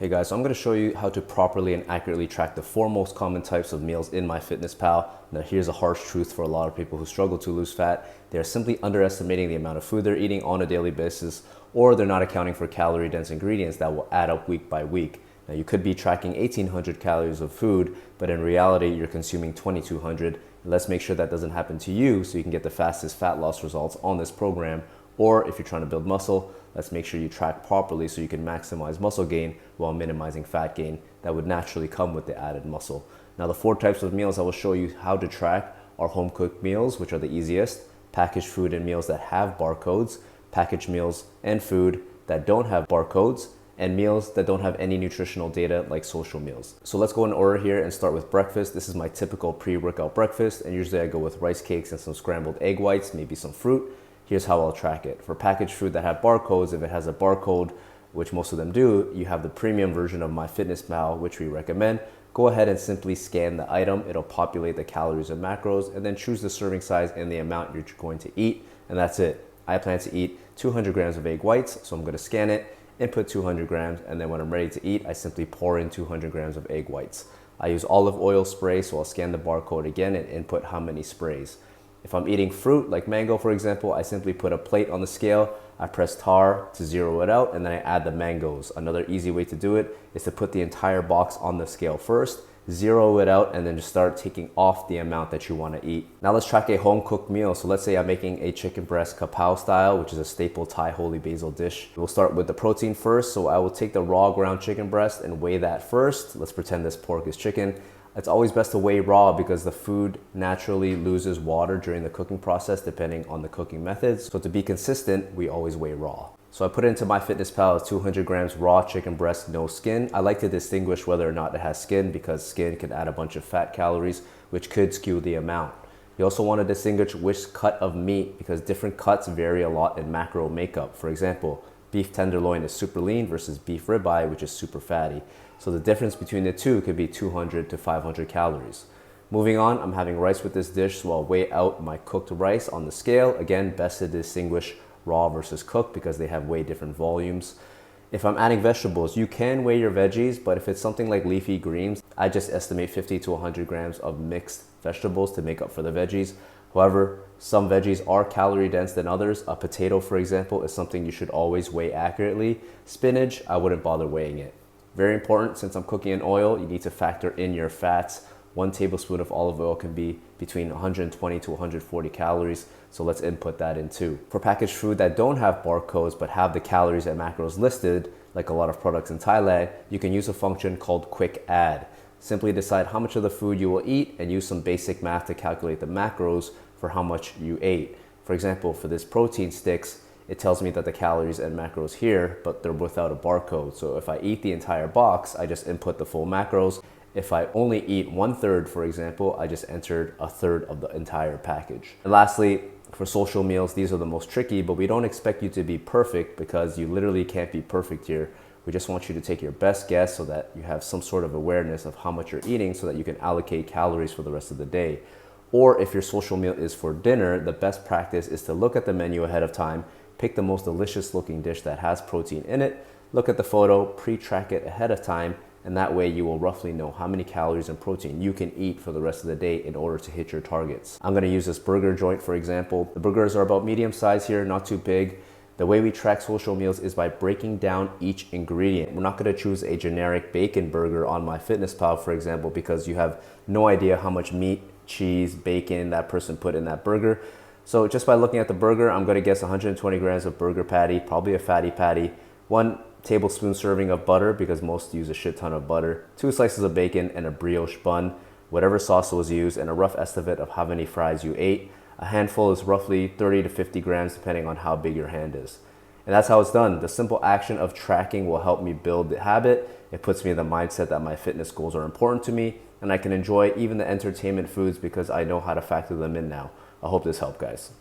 Hey guys, so I'm going to show you how to properly and accurately track the 4 most common types of meals in MyFitnessPal. Now here's a harsh truth for a lot of people who struggle to lose fat. They're simply underestimating the amount of food they're eating on a daily basis, or they're not accounting for calorie dense ingredients that will add up week by week. Now you could be tracking 1,800 calories of food, but in reality you're consuming 2,200. Let's make sure that doesn't happen to you so you can get the fastest fat loss results on this program. Or if you're trying to build muscle, let's make sure you track properly so you can maximize muscle gain while minimizing fat gain that would naturally come with the added muscle. Now the 4 types of meals I will show you how to track are home cooked meals, which are the easiest, packaged food and meals that have barcodes, packaged meals and food that don't have barcodes, and meals that don't have any nutritional data like social meals. So let's go in order here and start with breakfast. This is my typical pre-workout breakfast, and usually I go with rice cakes and some scrambled egg whites, maybe some fruit. Here's how I'll track it. For packaged food that have barcodes, if it has a barcode, which most of them do, you have the premium version of MyFitnessPal, which we recommend. Go ahead and simply scan the item. It'll populate the calories and macros, and then choose the serving size and the amount you're going to eat, and that's it. I plan to eat 200 grams of egg whites, so I'm going to scan it, input 200 grams, and then when I'm ready to eat, I simply pour in 200 grams of egg whites. I use olive oil spray, so I'll scan the barcode again and input how many sprays. If I'm eating fruit, like mango for example, I simply put a plate on the scale, I press tar to zero it out, and then I add the mangoes. Another easy way to do it is to put the entire box on the scale first, zero it out, and then just start taking off the amount that you want to eat. Now let's track a home cooked meal. So let's say I'm making a chicken breast kapow style, which is a staple Thai holy basil dish. We'll start with the protein first. So I will take the raw ground chicken breast and weigh that first. Let's pretend this pork is chicken. It's always best to weigh raw because the food naturally loses water during the cooking process depending on the cooking methods. So to be consistent, we always weigh raw. So I put it into MyFitnessPal as 200 grams raw chicken breast, no skin. I like to distinguish whether or not it has skin because skin can add a bunch of fat calories, which could skew the amount. You also want to distinguish which cut of meat because different cuts vary a lot in macro makeup. For example, beef tenderloin is super lean versus beef ribeye, which is super fatty. So the difference between the two could be 200 to 500 calories. Moving on, I'm having rice with this dish, so I'll weigh out my cooked rice on the scale. Again, best to distinguish raw versus cooked because they have way different volumes. If I'm adding vegetables, you can weigh your veggies, but if it's something like leafy greens, I just estimate 50 to 100 grams of mixed vegetables to make up for the veggies. However, some veggies are calorie dense than others. A potato, for example, is something you should always weigh accurately. Spinach, I wouldn't bother weighing it. Very important, since I'm cooking in oil, you need to factor in your fats. 1 tablespoon of olive oil can be between 120 to 140 calories, so let's input that in too. For packaged food that don't have barcodes but have the calories and macros listed, like a lot of products in Thailand, you can use a function called Quick Add. Simply decide how much of the food you will eat and use some basic math to calculate the macros for how much you ate. For example, for this protein sticks, it tells me that the calories and macros here, but they're without a barcode. So if I eat the entire box, I just input the full macros. If I only eat 1/3, for example, I just entered 1/3 of the entire package. And lastly, for social meals, these are the most tricky, but we don't expect you to be perfect because you literally can't be perfect here. We just want you to take your best guess so that you have some sort of awareness of how much you're eating so that you can allocate calories for the rest of the day. Or if your social meal is for dinner, the best practice is to look at the menu ahead of time, pick the most delicious looking dish that has protein in it, look at the photo, pre-track it ahead of time, and that way you will roughly know how many calories and protein you can eat for the rest of the day in order to hit your targets. I'm gonna use this burger joint for example. The burgers are about medium size here, not too big. The way we track social meals is by breaking down each ingredient. We're not gonna choose a generic bacon burger on MyFitnessPal, for example, because you have no idea how much meat, cheese, bacon that person put in that burger. So just by looking at the burger, I'm gonna guess 120 grams of burger patty, probably a fatty patty, 1 tablespoon serving of butter because most use a shit ton of butter, 2 slices of bacon and a brioche bun, whatever sauce was used, and a rough estimate of how many fries you ate. A handful is roughly 30 to 50 grams depending on how big your hand is. And that's how it's done. The simple action of tracking will help me build the habit. It puts me in the mindset that my fitness goals are important to me and I can enjoy even the entertainment foods because I know how to factor them in now. I hope this helped, guys.